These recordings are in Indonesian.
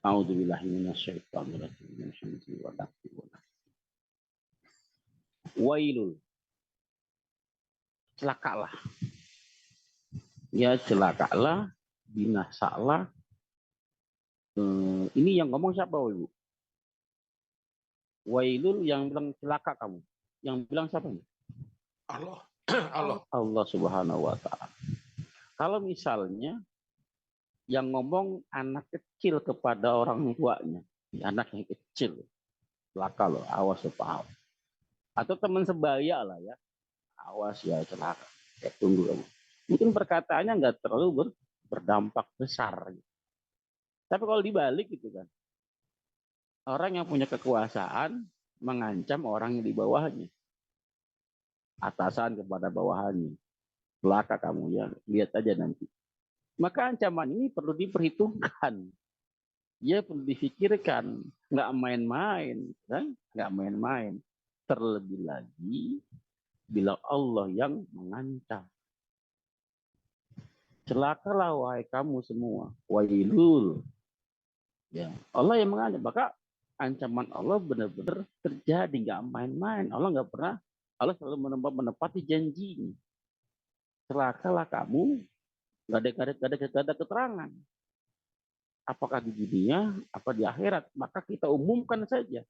A'udzubillahi minasyaitonir rajim. Min hamzihi wa nafthihi wa nafthihi. Wailul, celakalah. Ya celakalah, binasalah. Ini yang ngomong siapa, Ibu? Wailul yang bilang celaka kamu. Yang bilang siapa nih? Allah. Allah. Allah Subhanahu wa taala. Kalau misalnya yang ngomong anak kecil kepada orang tuanya, anak yang kecil, celaka loh, awas loh, Pak. Atau teman sebaya lah ya, awas ya celaka. Ya, tunggu kamu. Mungkin perkataannya nggak terlalu berdampak besar. Tapi kalau dibalik gitu kan, orang yang punya kekuasaan mengancam orang yang di bawahnya, atasan kepada bawahannya, celaka kamu ya, lihat aja nanti. Maka ancaman ini perlu diperhitungkan, ya perlu difikirkan, nggak main-main, kan? Nggak main-main. Terlebih lagi bila Allah yang mengancam. Celakalah wahai kamu semua, wailul. Ya, Allah yang mengancam. Maka ancaman Allah benar-benar terjadi, nggak main-main. Allah nggak pernah, Allah selalu menepati janji. Celakalah kamu, nggak ada keterangan. Apakah di dunia, apa di akhirat? Maka kita umumkan saja.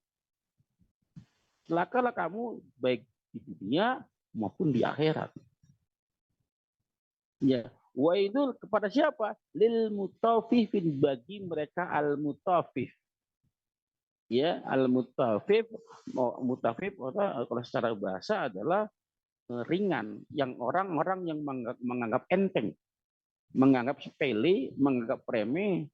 Celakalah kamu baik di dunia maupun di akhirat. Ya, wailul kepada siapa? Lil mutaffifin, bagi mereka al mutaffif. Ya, al mutaffif, mutaffif kalau secara bahasa adalah ringan, yang orang-orang yang menganggap enteng, menganggap sepele, menganggap remeh.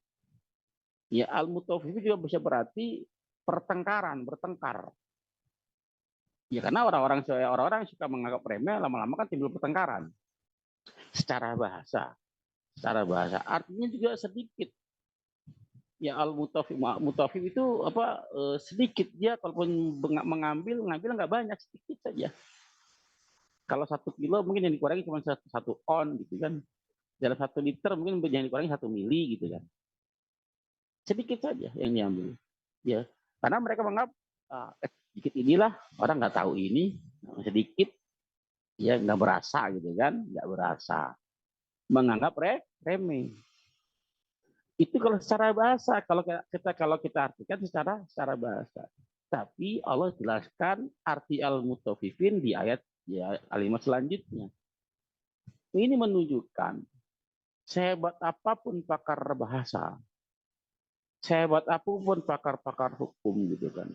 Ya, al mutaffif juga bisa berarti pertengkaran, bertengkar. Ya karena orang-orang suka menganggap remeh, lama-lama kan timbul pertengkaran. Secara bahasa artinya juga sedikit. Ya al mutafif itu apa, sedikit, dia kalaupun mengambil nggak banyak, sedikit saja. Kalau 1 kilo mungkin yang dikurangi cuma 1 on gitu kan. Dalam 1 liter mungkin yang dikurangi 1 mili gitu kan. Sedikit saja yang diambil. Ya karena mereka menganggap sedikit inilah, orang nggak tahu ini, sedikit, ya nggak berasa gitu kan, nggak berasa, menganggap remeh. Itu kalau secara bahasa, kalau kita artikan secara bahasa. Tapi Allah jelaskan arti al-mutaffifin di ayat ya kalimat selanjutnya. Ini menunjukkan sehebat apapun pakar bahasa, sehebat apapun pakar-pakar hukum gitu kan,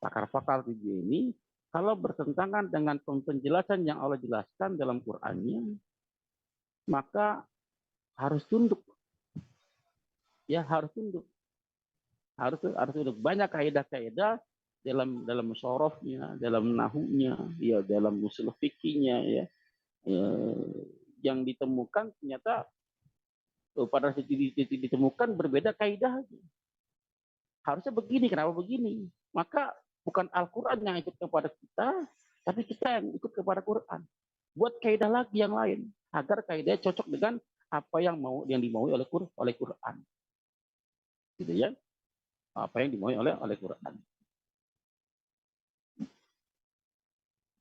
pakar-pakar ini kalau bertentangan dengan penjelasan yang Allah jelaskan dalam Qur'annya, maka harus tunduk. Ya harus tunduk. Harus tunduk. Banyak kaidah-kaidah dalam sorofnya, dalam nahunya, ya dalam usul fikihnya, ya, yang ditemukan ternyata pada titik ditemukan berbeda kaidahnya. Harusnya begini, kenapa begini? Maka bukan Al-Quran yang ikut kepada kita, tapi kita yang ikut kepada Quran. Buat kaidah lagi yang lain agar kaidahnya cocok dengan apa yang dimaui oleh Quran. Gitu ya. Apa yang dimaui oleh Quran.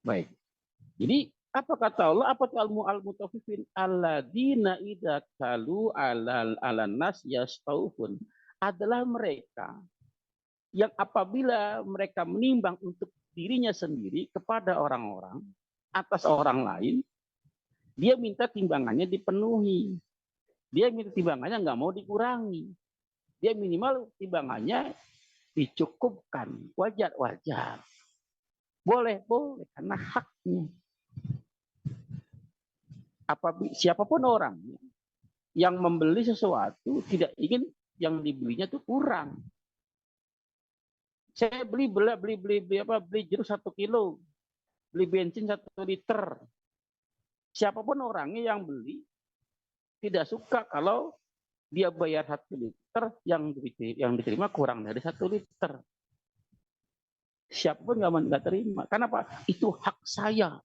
Baik. Jadi apa kata Allah? Apa itu al-mutaffifin? Alladzina idza kalu alan nas yastaufun. Adalah mereka yang apabila mereka menimbang untuk dirinya sendiri kepada orang-orang atas orang lain, dia minta timbangannya dipenuhi. Dia minta timbangannya nggak mau dikurangi. Dia minimal timbangannya dicukupkan. Wajar. Boleh, karena haknya. Siapapun orang yang membeli sesuatu tidak ingin yang dibelinya itu kurang. Saya beli jeruk 1 kilo, beli bensin 1 liter. Siapapun orangnya yang beli tidak suka kalau dia bayar 1 liter, yang diterima kurang dari 1 liter. Siapapun nggak terima. Kenapa? Itu hak saya.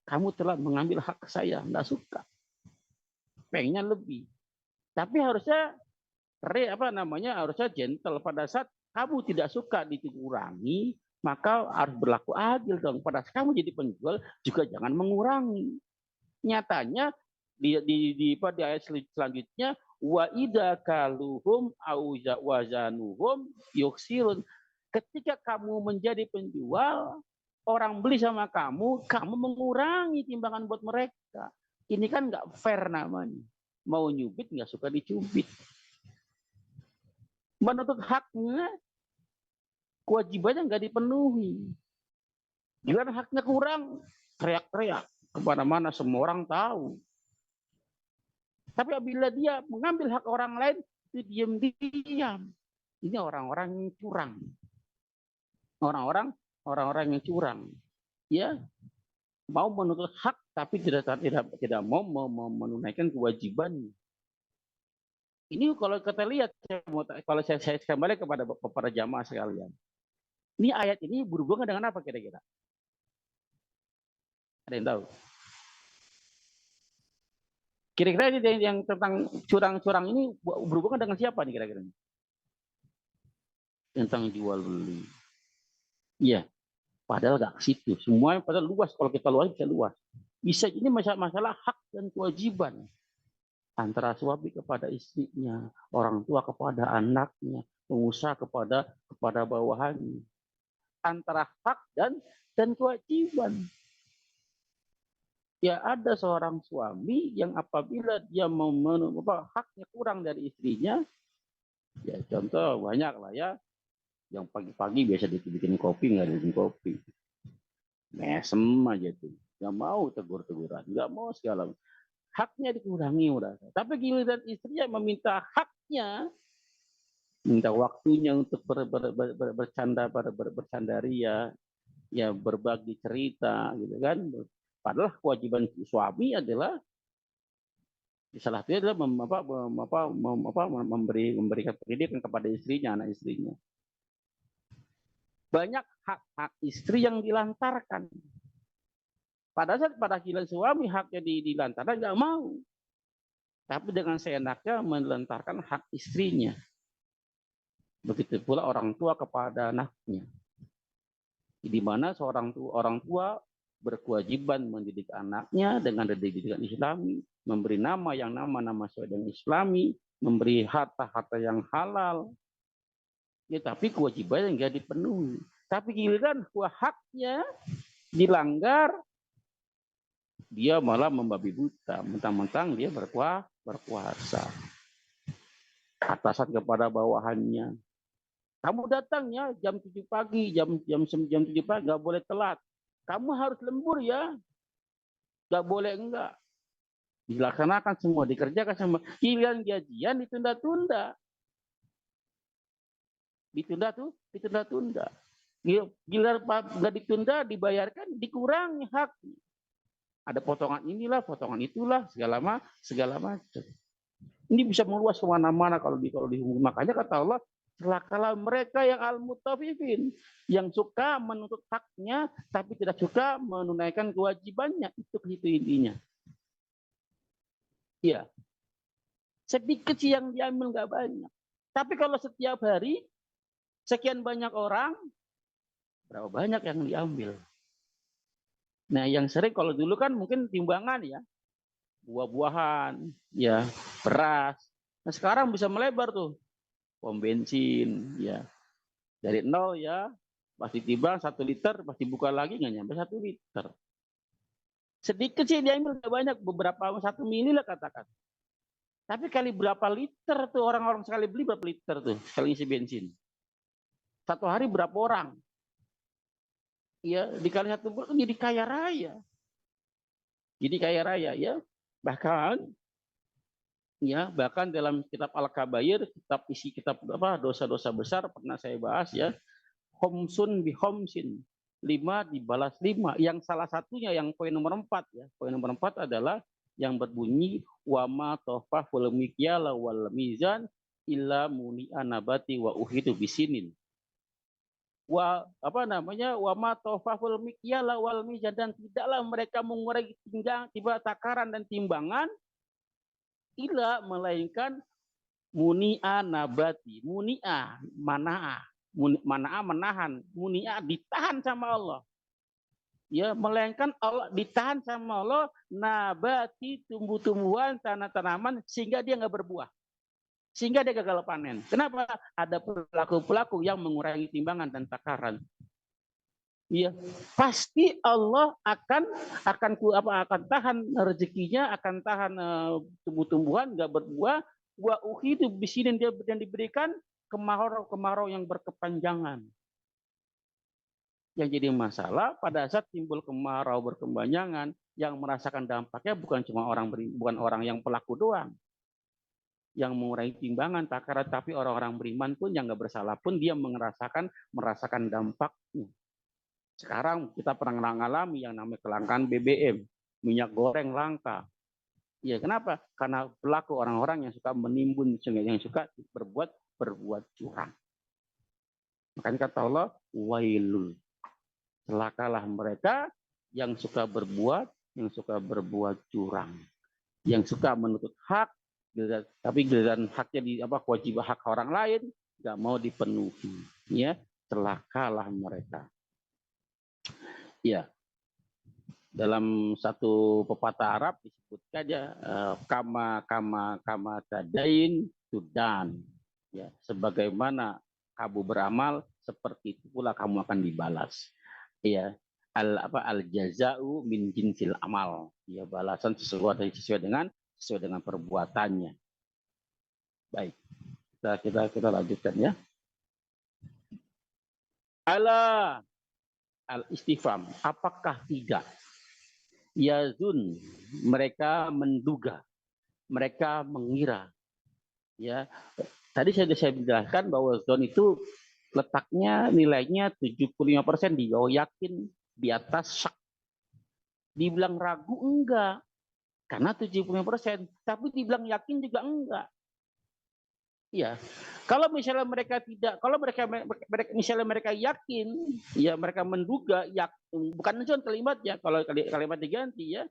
Kamu telah mengambil hak saya, nggak suka. Pengennya lebih. Tapi harusnya harusnya gentle. Pada saat kamu tidak suka dikurangi, maka harus berlaku adil dong. Pada saat kamu jadi penjual juga jangan mengurangi. Nyatanya di ayat selanjutnya, wa idza kaluhum au wazanuhum yuksirun. Ketika kamu menjadi penjual, orang beli sama kamu mengurangi timbangan buat mereka. Ini kan nggak fair namanya. Mau nyubit nggak suka dicubit. Menuntut haknya, kewajibannya nggak dipenuhi. Giliran haknya kurang, teriak-teriak kemana-mana, semua orang tahu. Tapi apabila dia mengambil hak orang lain, itu diam-diam. Ini orang-orang yang curang. Orang-orang yang curang. Ya, mau menuntut hak tapi tidak mau menunaikan kewajiban. Ini kalau kita lihat, kalau saya kembali kepada para jamaah sekalian. Ini ayat ini berhubungan dengan apa kira-kira? Ada yang tahu? Kira-kira yang tentang curang-curang ini berhubungan dengan siapa nih kira-kira? Tentang jual beli. Iya, padahal nggak ke situ. Semuanya padahal luas. Kalau kita luas bisa luas. Bisa ini masalah hak dan kewajiban antara suami kepada istrinya, orang tua kepada anaknya, pengusaha kepada bawahannya. Antara hak dan kewajiban. Ya ada seorang suami yang apabila dia haknya kurang dari istrinya, ya contoh banyak lah ya, yang pagi-pagi biasa dibikin kopi nggak bikin kopi, mesem aja tuh, nggak mau tegur-teguran, nggak mau segala, haknya dikurangi udah. Tapi giliran istrinya meminta haknya, minta waktunya untuk bercandaria, ya berbagi cerita gitu kan. Padahal kewajiban suami adalah salah satunya adalah memberikan pendidikan kepada istrinya, anak istrinya. Banyak hak istri yang dilantarkan. Pada saat pada giliran suami haknya dilantarkan nggak mau, tapi dengan seenaknya melantarkan hak istrinya. Begitu pula orang tua kepada anaknya, di mana seorang orang tua berkewajiban mendidik anaknya dengan pendidikan Islami, memberi nama sesuai dengan Islami, memberi harta yang halal. Ya, tapi kewajibannya nggak dipenuhi. Tapi giliran haknya dilanggar, dia malah membabi buta, mentang-mentang dia berkuasa. Atasan kepada bawahannya. Kamu datangnya jam 7 pagi, jam 7 pagi, nggak boleh telat. Kamu harus lembur ya. Nggak boleh enggak. Dilaksanakan semua, dikerjakan semua. Giliran gajian ditunda-tunda. Ditunda-tunda. Giliran nggak ditunda, dibayarkan, dikurangi hak. Ada potongan inilah, potongan itulah, segala macam. Ini bisa meluas kemana-mana kalau di makanya kata Allah, celakalah mereka yang al-mutaffifin, yang suka menuntut haknya tapi tidak suka menunaikan kewajibannya. Itu intinya. Ya, sedikit sih yang diambil, nggak banyak. Tapi kalau setiap hari sekian banyak orang, berapa banyak yang diambil? Nah, yang sering kalau dulu kan mungkin timbangan ya, buah-buahan, ya, beras. Nah, sekarang bisa melebar tuh, pom bensin, ya, dari 0 ya, pasti timbang 1 liter, pasti buka lagi nggak nyampe 1 liter. Sedikit sih diambil, nggak banyak, beberapa 1 mili lah katakan. Tapi kali berapa liter tuh orang-orang sekali beli berapa liter tuh sekali isi bensin? 1 hari berapa orang? Ya, dikali 1 bulan jadi kaya raya. Jadi kaya raya ya. Bahkan dalam kitab Al-Kabair, kitab dosa-dosa besar pernah saya bahas ya. Homsun bi homsin. 5 dibalas 5. Yang salah satunya yang poin nomor 4 ya. Poin nomor 4 adalah yang berbunyi wama tofahul mikyala wal mizan illa muni anabati wa uhidu bisinin. Wama tofahul mikyala wal mizan, dan tidaklah mereka mengurangi takaran dan timbangan illa melainkan Muni'a nabati, muni'a, mana'a, mana'a menahan, muni'a ditahan sama Allah. Ya, melainkan Allah ditahan sama Allah nabati tumbuh-tumbuhan, tanah-tanaman sehingga dia nggak berbuah. Sehingga dia gagal panen. Kenapa? Ada pelaku-pelaku yang mengurangi timbangan dan takaran. Iya, pasti Allah akan tahan rezekinya, akan tahan tumbuh-tumbuhan nggak berbuah. Wa itu bisinin dia yang diberikan kemarau yang berkepanjangan. Yang jadi masalah pada saat timbul kemarau berkepanjangan, yang merasakan dampaknya bukan cuma bukan orang yang pelaku doang, yang mengurangi timbangan takaran, tapi orang-orang beriman pun yang nggak bersalah pun dia merasakan dampaknya. Sekarang kita pernah mengalami yang namanya kelangkaan BBM, minyak goreng langka. Ya, kenapa? Karena pelaku orang-orang yang suka menimbun, yang suka berbuat curang. Makanya kata Allah, wailul. Celakalah mereka yang suka berbuat curang, yang suka menuntut hak, tapi giliran haknya kewajiban hak orang lain nggak mau dipenuhi. Ya, celakalah mereka. Ya, dalam satu pepatah Arab disebutkan ya kama tadain tudan, ya, sebagaimana kamu beramal seperti itu pula kamu akan dibalas. Ya, al jazau min jinsil amal, ya, balasan sesuai dengan perbuatannya. Baik, kita lanjutkan ya. Ala al istifham, apakah tidak? Yazun, mereka menduga, mereka mengira. Ya, tadi saya jelaskan bahwa zon itu letaknya nilainya 75% di bawah yakin, di atas syak. Dibilang ragu enggak, karena 75%, tapi dibilang yakin juga enggak. Ya, kalau misalnya mereka misalnya mereka yakin, ya mereka menduga, bukan zon kalimatnya, kalau kalimat diganti ya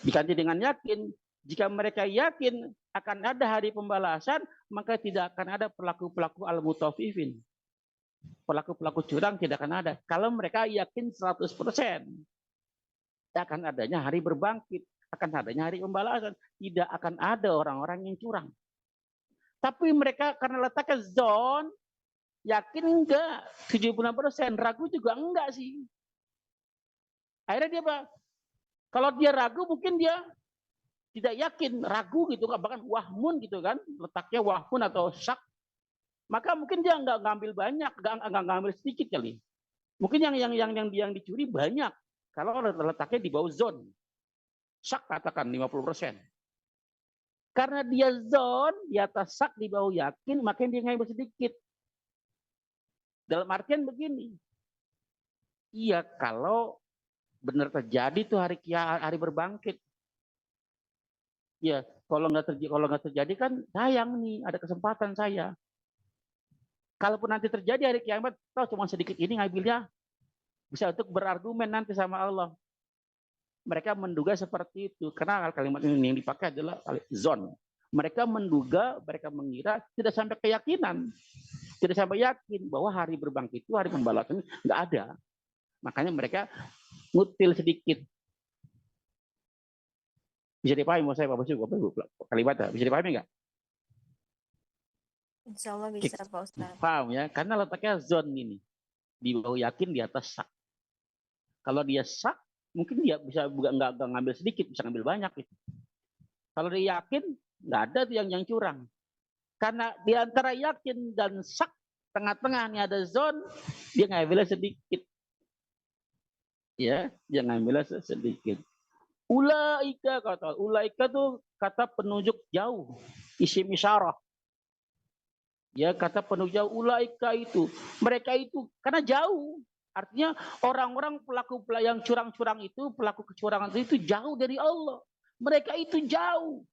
diganti dengan yakin. Jika mereka yakin akan ada hari pembalasan, maka tidak akan ada pelaku-pelaku al-mutaffifin. Pelaku-pelaku curang tidak akan ada. Kalau mereka yakin 100%, akan adanya hari berbangkit, akan adanya hari pembalasan, tidak akan ada orang-orang yang curang. Tapi mereka karena letaknya zon, yakin enggak, 76%, ragu juga enggak sih. Akhirnya dia apa? Kalau dia ragu mungkin dia tidak yakin, ragu gitu, bahkan wahmun gitu kan, letaknya wahmun atau syak, maka mungkin dia nggak ngambil banyak, nggak ngambil sedikit kali. Mungkin yang dicuri banyak, kalau letaknya di bawah zon, syak katakan 50%. Karena dia zon di atas syak, di bawah yakin, makanya dia ngambil sedikit. Dalam artian begini, iya kalau benar terjadi tuh hari berbangkit, ya kalau nggak terjadi kan sayang nih, ada kesempatan saya. Kalaupun nanti terjadi hari kiamat, tahu cuma sedikit ini ngambilnya, bisa untuk berargumen nanti sama Allah. Mereka menduga seperti itu, karena kalimat ini yang dipakai adalah zon. Mereka menduga, mereka mengira, tidak sampai keyakinan, tidak sampai yakin bahwa hari berbangkit itu, hari pembalasan nggak ada. Makanya mereka ngutil sedikit. Bisa dipahami mau saya Pak Basuki, kalimatnya bisa dipahami nggak? Insya Allah bisa Pak Ustaz. Paham ya, karena letaknya zon ini di bawah yakin, di atas sak. Kalau dia sak, mungkin dia bisa nggak ngambil sedikit, bisa ngambil banyak gitu. Kalau dia yakin, nggak ada tuh yang curang. Karena di antara yakin dan sak, tengah-tengah ini ada zon, dia ngambilnya sedikit. Ya, dia ngambilnya sedikit. Ulaika tuh kata penunjuk jauh, isim isyarah. Ya, kata penunjuk jauh, ulaika itu, mereka itu karena jauh. Artinya orang-orang pelaku yang curang-curang itu, pelaku kecurangan itu jauh dari Allah. Mereka itu jauh.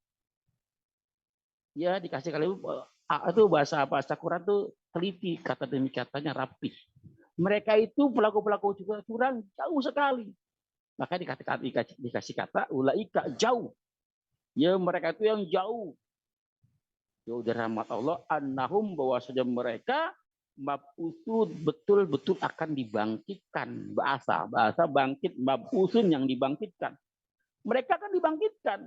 Ya, dikasih kali itu bahasa Quran tuh teliti, kata demi katanya rapi. Mereka itu pelaku-pelaku curang jauh sekali. Maka dikasih kata ulaika jauh. Ya, mereka itu yang jauh. jauh dari rahmat Allah, annahum bahwa saja mereka mabusun betul-betul akan dibangkitkan. Bahasa bangkit, mabusun yang dibangkitkan. Mereka akan dibangkitkan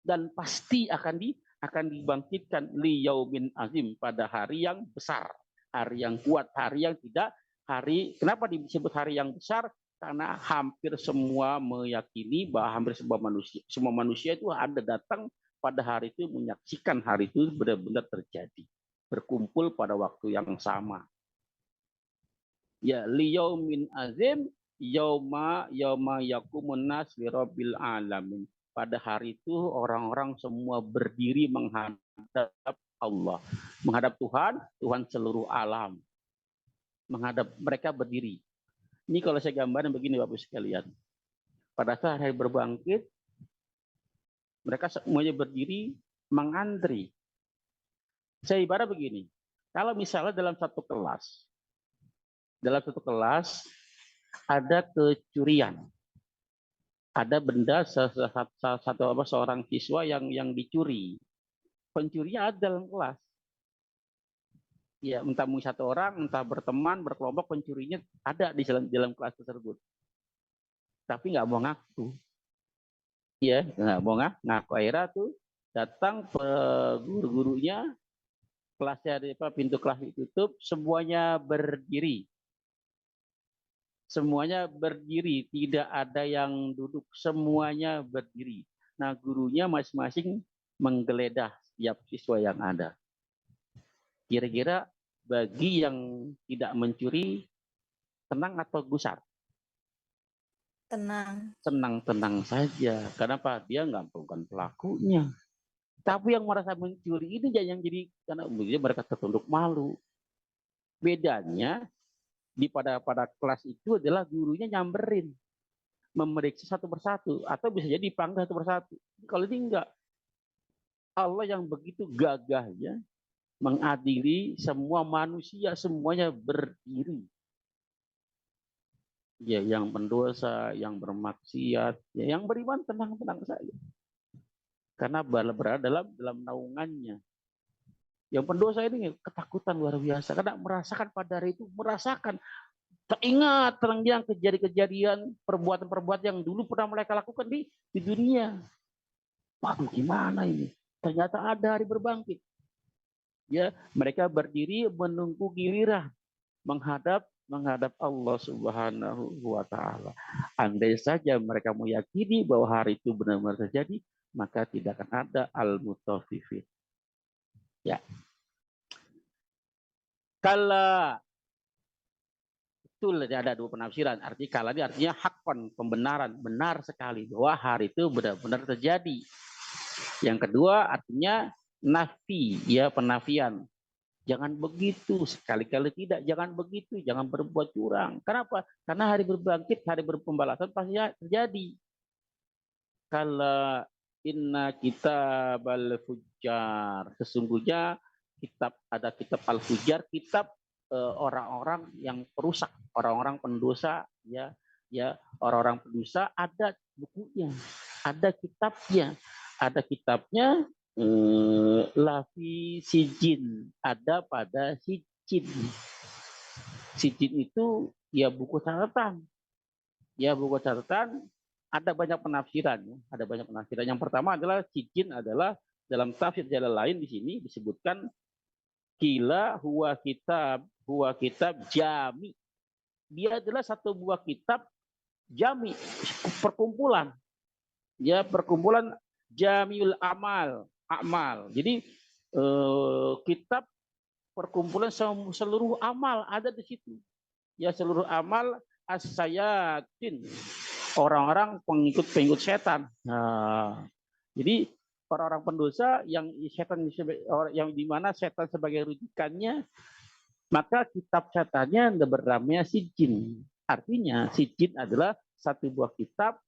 dan pasti akan dibangkitkan liyaumin azim pada hari yang besar, hari yang kuat, hari yang tidak hari. Kenapa disebut hari yang besar? Karena hampir semua meyakini bahwa hampir semua manusia itu ada datang pada hari itu, menyaksikan hari itu benar-benar terjadi, berkumpul pada waktu yang sama. Ya, liyaumin azim, yauma yakumun nas lirabbil alamin. Pada hari itu orang-orang semua berdiri menghadap Allah, menghadap Tuhan, Tuhan seluruh alam. Menghadap mereka berdiri. Ini kalau saya gambarin begini Bapak sekalian. Pada saat hari berbangkit, mereka semuanya berdiri mengantri. Saya ibarat begini. Kalau misalnya dalam satu kelas ada kecurian, ada benda seorang siswa yang dicuri. Pencurinya ada dalam kelas. Ya, entah satu orang, entah berteman, berkelompok, pencurinya ada di dalam kelas tersebut. Tapi nggak mau ngaku. Ya, nggak mau ngaku. Akhirnya tuh datang guru-gurunya, kelasnya pintu kelas ditutup, semuanya berdiri. Semuanya berdiri, tidak ada yang duduk, semuanya berdiri. Nah, gurunya masing-masing menggeledah setiap siswa yang ada. Kira-kira bagi yang tidak mencuri, tenang atau gusar? Tenang. Tenang saja. Kenapa? Dia nggak bukan pelakunya. Tapi yang merasa mencuri ini yang jadi, karena mereka tertunduk malu. Bedanya pada kelas itu adalah gurunya nyamperin, memeriksa satu persatu, atau bisa jadi dipanggil satu persatu. Kalau ini enggak, Allah yang begitu gagahnya mengadili semua manusia, semuanya berdiri. Ya, yang pendosa, yang bermaksiat, ya, yang beriman tenang-tenang saja. Karena berada dalam naungannya. Yang pendosa ini ketakutan luar biasa, karena merasakan pada hari itu, teringat yang kejadian-kejadian, perbuatan-perbuatan yang dulu pernah mereka lakukan di dunia. Waduh, gimana ini? Ternyata ada hari berbangkit. Ya, mereka berdiri menunggu giliran menghadap Allah Subhanahu wa taala. Andai saja mereka meyakini bahwa hari itu benar-benar terjadi, maka tidak akan ada al-mutaffifin. Ya. Kala itu ada dua penafsiran. Artinya kala ini artinya hakon, pembenaran, benar sekali bahwa hari itu benar-benar terjadi. Yang kedua artinya nafi, ya, penafian. Jangan begitu, sekali-kali tidak, jangan begitu, jangan berbuat curang. Kenapa? Karena hari berbangkit, hari berpembalasan pasti terjadi. Kalau inna kitabal fujjar, sesungguhnya ada kitab al-fujjar, kitab orang-orang yang perusak, orang-orang pendosa, ya, orang-orang pendosa, ada bukunya, ada kitabnya, lafi sijin, ada pada sijin. Sijin itu ya buku catatan. Ya, buku catatan, ada banyak penafsiran, ya. Ada banyak penafsiran. Yang pertama adalah sijin adalah dalam tafsir jalan lain di sini disebutkan kila huwa kitab jami. Dia adalah satu buah kitab jami, perkumpulan. Ya, perkumpulan jamiul amal. Jadi kitab perkumpulan seluruh amal ada di situ. Ya, seluruh amal as-sayatin, orang-orang pengikut setan. Nah, jadi orang-orang pendosa yang setan, yang dimana setan sebagai rujukannya, maka kitab setannya bernamanya sijin. Artinya sijin adalah satu buah kitab,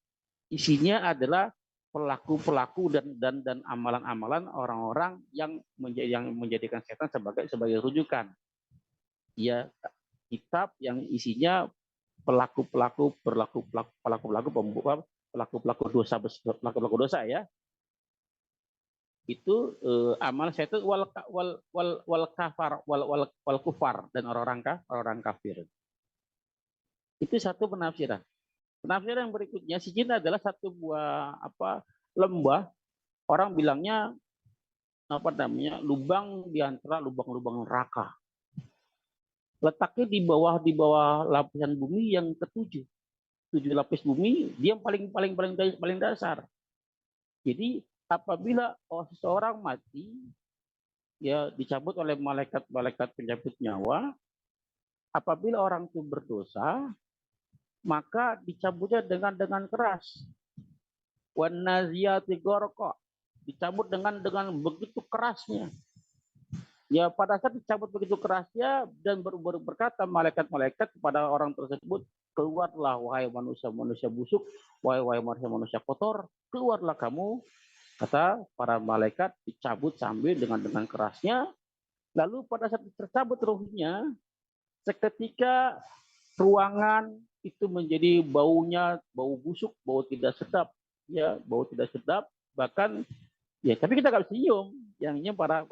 isinya adalah pelaku-pelaku dan amalan-amalan orang-orang yang menjadikan setan sebagai rujukan. Ya, kitab yang isinya pelaku-pelaku dosa ya. Itu amal syaitan wal kafar wal kufar dan orang kafir. Itu satu penafsiran. Penafsiran yang berikutnya, sijin adalah satu buah lembah, orang bilangnya lubang di antara lubang-lubang neraka. Letaknya di bawah lapisan bumi yang ketujuh. 7 lapis bumi, dia paling dasar. Jadi apabila seseorang mati, ya dicabut oleh malaikat pencabut nyawa. Apabila orang itu berdosa, maka dicabutnya dengan keras. Wan naziyati gharqa, dicabut dengan begitu kerasnya. Ya pada saat dicabut begitu kerasnya dan berkata malaikat-malaikat kepada orang tersebut, keluarlah wahai manusia busuk, wahai manusia kotor, keluarlah kamu. Kata para malaikat, dicabut sambil dengan kerasnya. Lalu pada saat tercabut ruhnya, seketika ruangan itu menjadi bau busuk, bau tidak sedap, ya bau tidak sedap. Bahkan ya tapi kita nggak bisa cium, yang nyium para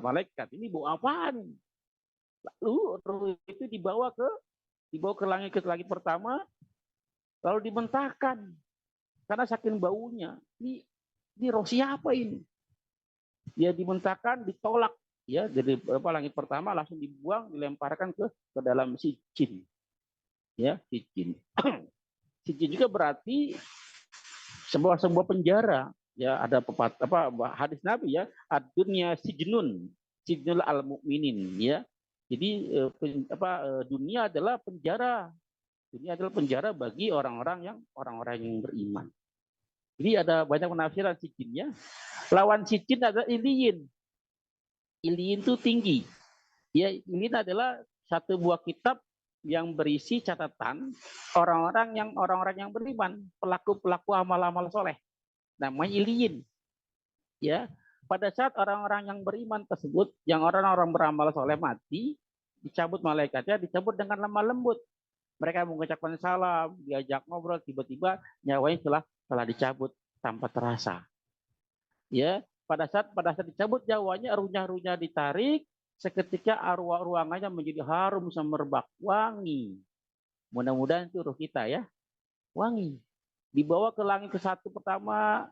malaikat. Ini bau apaan? Lalu ruh itu dibawa ke langit pertama, lalu dibentangkan karena saking baunya. Ini roh siapa ini? Dia dibentangkan, ditolak, ya dari langit pertama langsung dibuang, dilemparkan ke dalam sijin. Ya, sijin. Sijin juga berarti sebuah penjara. Ya, ada hadis Nabi ya, ad-dunya sijnul al-mu'minin, ya. Jadi dunia adalah penjara. Dunia adalah penjara bagi orang-orang yang beriman. Jadi ada banyak penafsiran sijinnya. Lawan sijin adalah iliyin. Iliyin itu tinggi. Ya, ini adalah satu buah kitab yang berisi catatan orang-orang yang beriman, pelaku amal-amal soleh. Namanya iliyin. Ya, pada saat orang-orang yang beriman tersebut, yang orang-orang beramal soleh mati, dicabut malaikatnya, dicabut dengan lemah lembut. Mereka mengucapkan salam, diajak ngobrol, tiba-tiba nyawanya telah dicabut tanpa terasa. Ya, pada saat dicabut nyawanya, ruhnya ditarik, seketika ruangannya menjadi harum semerbak, wangi. Mudah-mudahan itu ruh kita ya, wangi. Dibawa ke langit ke-1 pertama,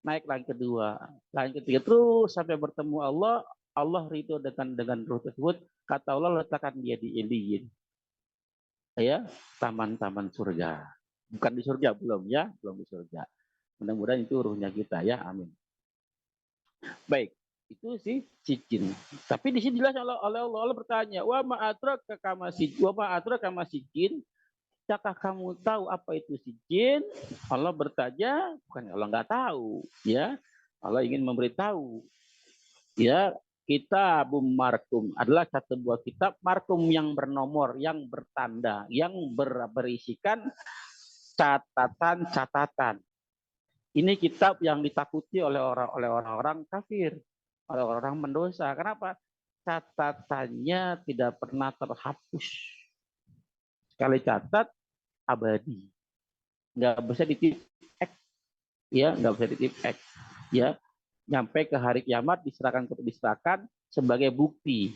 naik langit kedua, langit ketiga, terus sampai bertemu Allah. Allah ridho dengan ruh tersebut. Kata Allah, letakkan dia di iliyin. Ya, taman-taman surga. Bukan di surga, belum di surga. Mudah-mudahan itu ruhnya kita ya, amin. Baik, itu sih sijin. Tapi di sini jelas Allah bertanya, wa ma'adraka kama sijin. Apakah kamu tahu apa itu sijin? Allah bertanya, bukan Allah nggak tahu, ya. Allah ingin memberitahu. Ya, Kitabum markum adalah satu buah kitab markum yang bernomor, yang bertanda, yang berisikan catatan. Ini kitab yang ditakuti oleh orang-orang kafir, oleh orang mendosa. Kenapa? Catatannya tidak pernah terhapus. Sekali catat abadi, nggak bisa ditip X, ya nggak bisa ditip X, ya. Nyampe ke hari kiamat diserahkan sebagai bukti.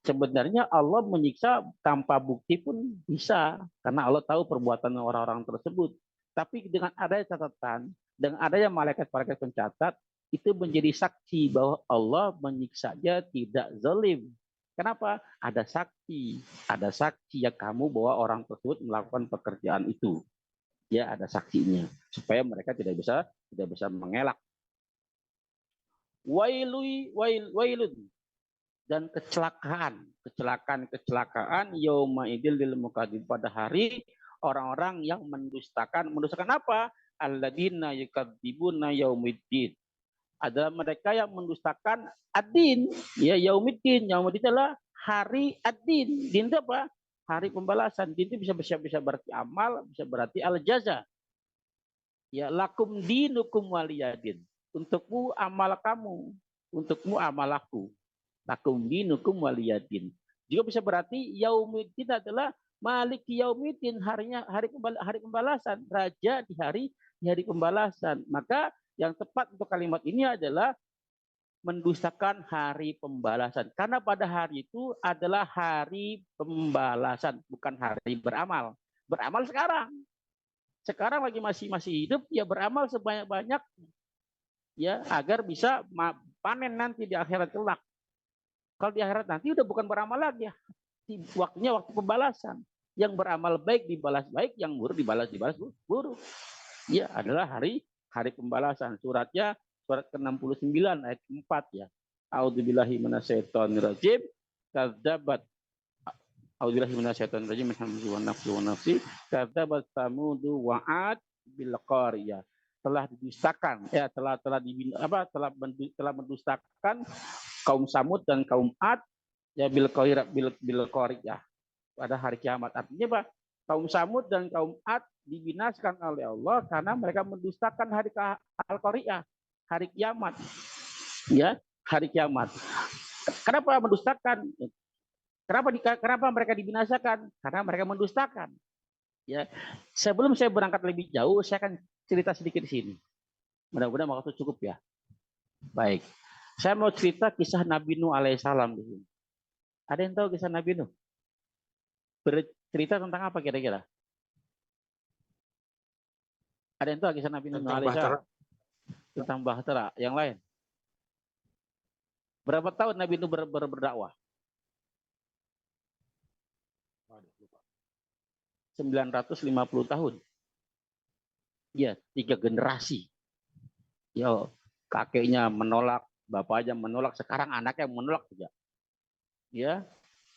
Sebenarnya Allah menyiksa tanpa bukti pun bisa, karena Allah tahu perbuatan orang-orang tersebut. Tapi dengan adanya catatan, dengan adanya malaikat-malaikat pencatat, itu menjadi saksi bahwa Allah menyiksanya tidak zalim. Kenapa? Ada saksi yang kamu bahwa orang tersebut melakukan pekerjaan itu. Ya, ada saksinya supaya mereka tidak bisa mengelak. Wailun dan kecelakaan yauma idil lil mukadzib, pada hari orang-orang yang mendustakan apa? Alladzina yukadzibuna yaumiddin, adalah mereka yang mendustakan ad-din, ya yaumiddin. Yaumiddin adalah hari ad-din. Din itu apa? Hari pembalasan. Din itu bisa berarti amal, bisa berarti al-jaza. Ya, lakum dinukum waliyadin. Untukmu amal kamu, untukmu amal aku. Lakum dinukum waliyadin. Juga bisa berarti yaumiddin adalah maliki yaumiddin, hari pembalasan, raja di hari pembalasan. Maka Yang tepat untuk kalimat ini adalah mendustakan hari pembalasan. Karena pada hari itu adalah hari pembalasan, bukan hari beramal. Beramal sekarang. Sekarang lagi masih hidup, ya beramal sebanyak-banyak ya agar bisa panen nanti di akhirat kelak. Kalau di akhirat nanti udah bukan beramal lagi ya. Waktunya waktu pembalasan. Yang beramal baik dibalas baik, yang buruk dibalas buruk. Ya adalah hari pembalasan. Suratnya surat ke-69 ayat 4 ya. A'udzubillahi minasyaitonirrajim. Kadzabat A'udzubillahi minasyaitonirrajim. Nafsi. Kadzabat Samudu wa'ad bil qaryah. Telah didustakan ya telah mendustakan kaum Samud dan kaum Ad ya bil qaryah pada hari kiamat. Artinya apa? Kaum Samud dan kaum Ad dibinasakan oleh Allah karena mereka mendustakan hari Al-Qaryah, hari kiamat. Ya, hari kiamat. Kenapa mendustakan? Kenapa mereka dibinasakan? Karena mereka mendustakan. Ya, sebelum saya berangkat lebih jauh, saya akan cerita sedikit di sini. Mudah-mudahan waktu cukup ya. Baik, saya mau cerita kisah Nabi Nuh alaihissalam di sini. Ada yang tahu kisah Nabi Nuh? Bercerita tentang apa kira-kira? Ada yang tahu kisah Nabi Nuh alaihissalam? Tentang bahtera. Yang lain? Berapa tahun Nabi Nuh berdakwah? 950 tahun. Ya, 3 generasi. Ya, kakeknya menolak, bapaknya menolak, sekarang anaknya menolak juga. Ya,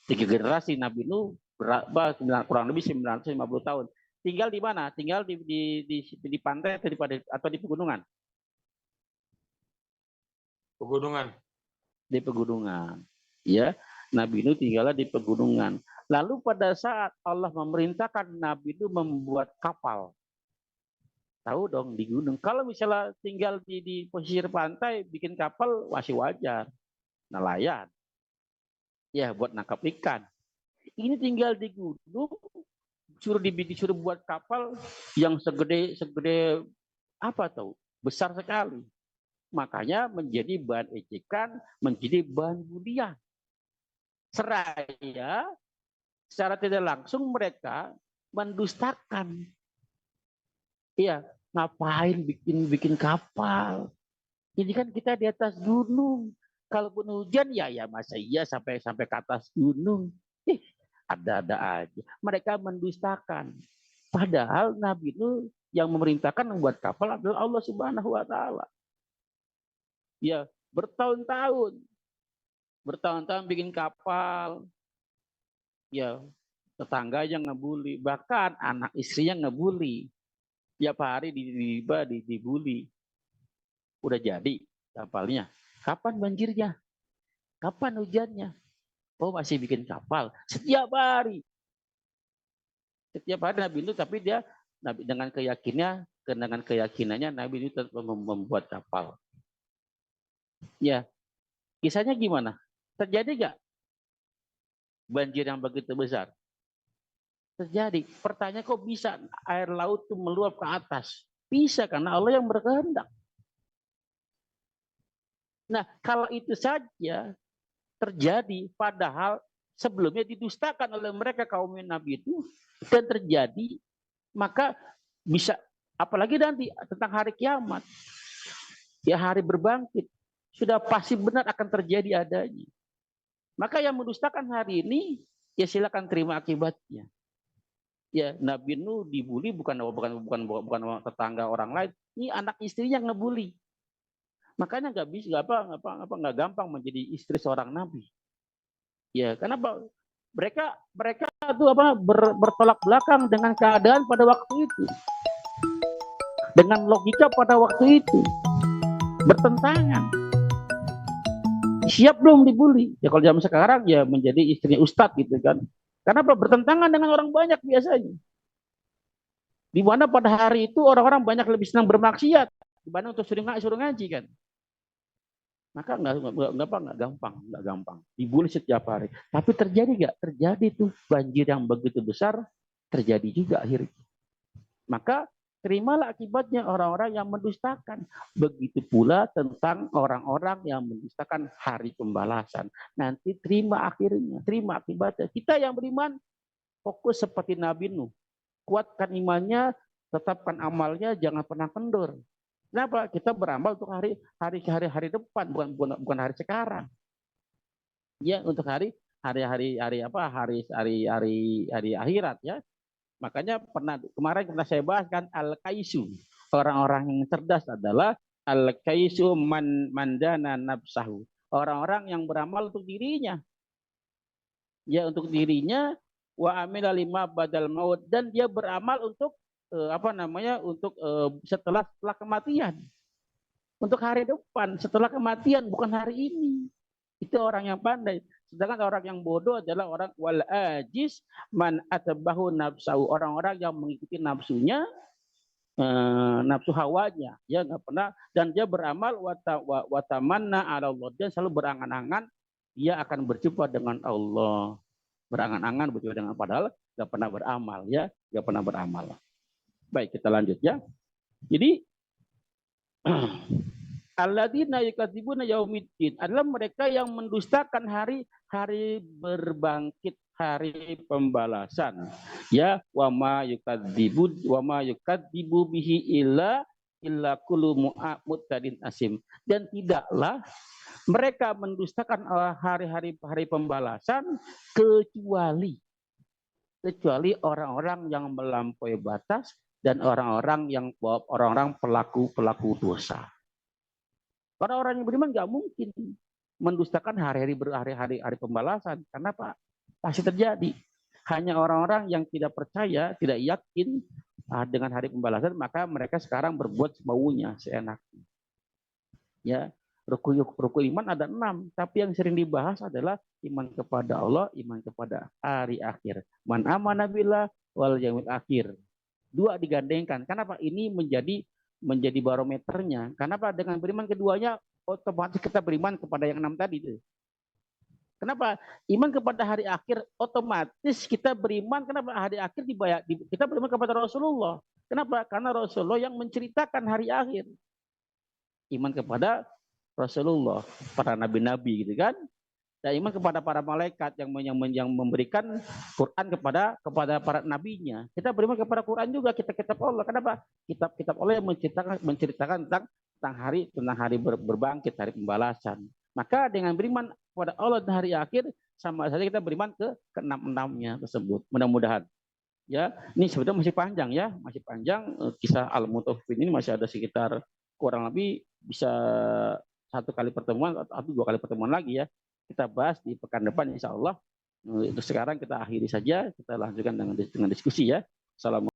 3 generasi Nabi Nuh kurang lebih 950 tahun. Tinggal di mana? Tinggal di pantai atau di pegunungan? Pegunungan. Di pegunungan. Ya, Nabi Nuh tinggalnya di pegunungan. Lalu pada saat Allah memerintahkan Nabi Nuh membuat kapal. Tahu dong di gunung. Kalau misalnya tinggal di pesisir pantai bikin kapal masih wajar. Nelayan. Ya, buat nangkap ikan. Ini tinggal di gunung, disuruh buat kapal yang segede apa tahu? Besar sekali. Makanya menjadi bahan ejekan, menjadi bahan bulian. Seraya secara tidak langsung mereka mendustakan. Iya, ngapain bikin kapal? Ini kan kita di atas gunung. Kalaupun hujan ya masa iya sampai ke atas gunung. Ada-ada aja. Mereka mendustakan. Padahal Nabi itu yang memerintahkan membuat kapal adalah Allah Subhanahu wa taala. Ya, bertahun-tahun bikin kapal. Ya, tetangga yang ngebully, bahkan anak istrinya ngebully. Tiap hari dibully. Udah jadi kapalnya. Kapan banjirnya? Kapan hujannya? Oh, masih bikin kapal setiap hari. Setiap hari Nabi Nuh, tapi dia dengan keyakinannya Nabi Nuh tetap membuat kapal. Ya, kisahnya gimana? Terjadi nggak banjir yang begitu besar? Terjadi. Pertanyaan kok bisa air laut itu meluap ke atas? Bisa karena Allah yang berkehendak. Nah, kalau itu saja terjadi, padahal sebelumnya didustakan oleh mereka kaum Nabi itu, dan terjadi, maka bisa, apalagi nanti tentang hari kiamat, ya hari berbangkit, sudah pasti benar akan terjadi adanya. Maka yang mendustakan hari ini, ya silakan terima akibatnya. Ya, Nabi Nuh dibully bukan tetangga orang lain, ini anak istrinya yang ngebully. Makanya nggak gampang menjadi istri seorang nabi. Ya, kenapa? Mereka tuh bertolak belakang dengan keadaan pada waktu itu, dengan logika pada waktu itu, bertentangan. Siap belum dibully? Ya kalau zaman sekarang ya menjadi istrinya ustadz gitu kan. Kenapa? Bertentangan dengan orang banyak biasanya. Di mana pada hari itu orang-orang banyak lebih senang bermaksiat dibanding untuk suruh ngaji kan. Maka nggak gampang dibully setiap hari. Tapi terjadi nggak? Terjadi tuh banjir yang begitu besar, terjadi juga akhirnya. Maka terimalah akibatnya orang-orang yang mendustakan. Begitu pula tentang orang-orang yang mendustakan hari pembalasan. Nanti terima akhirnya, terima akibatnya. Kita yang beriman fokus seperti Nabi Nuh. Kuatkan imannya, tetapkan amalnya, jangan pernah kendor. Kenapa? Kita beramal untuk hari depan, bukan hari sekarang. Ya, untuk hari akhirat ya. Makanya kemarin pernah saya bahas kan al-kaisu. Orang-orang yang cerdas adalah al-kaisu mandana nafsahu. Orang-orang yang beramal untuk dirinya. Ya, untuk dirinya wa amila lima badal maut, dan dia beramal untuk setelah kematian. Untuk hari depan, setelah kematian, bukan hari ini. Itu orang yang pandai. Sedangkan orang yang bodoh adalah orang wal ajiz man atabahu nafsahu, orang-orang yang mengikuti nafsunya, nafsu hawanya, ya nggak pernah, dan dia beramal watamanna ala Allah, dia selalu berangan-angan dia akan berjumpa dengan Allah, berangan-angan berjumpa dengan, padahal nggak pernah beramal, ya nggak pernah beramal. Baik, kita lanjut ya. Jadi alladzina yukadzibuna yaumiddin adalah mereka yang mendustakan hari berbangkit, hari pembalasan. Ya, wa ma yukadzibu bihi illa kullu mu'tadin asim. Dan tidaklah mereka mendustakan hari pembalasan kecuali orang-orang yang melampaui batas dan orang-orang pelaku dosa. Orang-orang yang beriman nggak mungkin mendustakan hari pembalasan. Karena Pak, pasti terjadi. Hanya orang-orang yang tidak percaya, tidak yakin dengan hari pembalasan, maka mereka sekarang berbuat semaunya, seenaknya. Ya, rukun iman ada 6, tapi yang sering dibahas adalah iman kepada Allah, iman kepada hari akhir. Man amana billah wal yaumil akhir. 2 digandengkan. Kenapa? Ini menjadi barometernya. Kenapa? Dengan beriman keduanya otomatis kita beriman kepada yang 6 tadi itu. Kenapa? Iman kepada hari akhir otomatis kita beriman. Kenapa? Hari akhir kita beriman kepada Rasulullah. Kenapa? Karena Rasulullah yang menceritakan hari akhir. Iman kepada Rasulullah, para nabi-nabi gitu kan. Dan iman kepada para malaikat yang memberikan Quran kepada para nabinya. Kita beriman kepada Quran juga, kitab Allah. Kenapa? Kitab Allah yang menceritakan tentang hari berbangkit, hari pembalasan. Maka dengan beriman kepada Allah dan hari akhir, sama saja kita beriman ke keenam-enamnya tersebut. Mudah-mudahan. Ya, ini sebetulnya masih panjang ya, masih panjang. Kisah Al-Mutaffifin ini masih ada sekitar kurang lebih bisa 1 kali pertemuan atau 2 kali pertemuan lagi ya. Kita bahas di pekan depan insya Allah. Untuk sekarang kita akhiri saja, kita lanjutkan dengan diskusi ya. Assalamualaikum.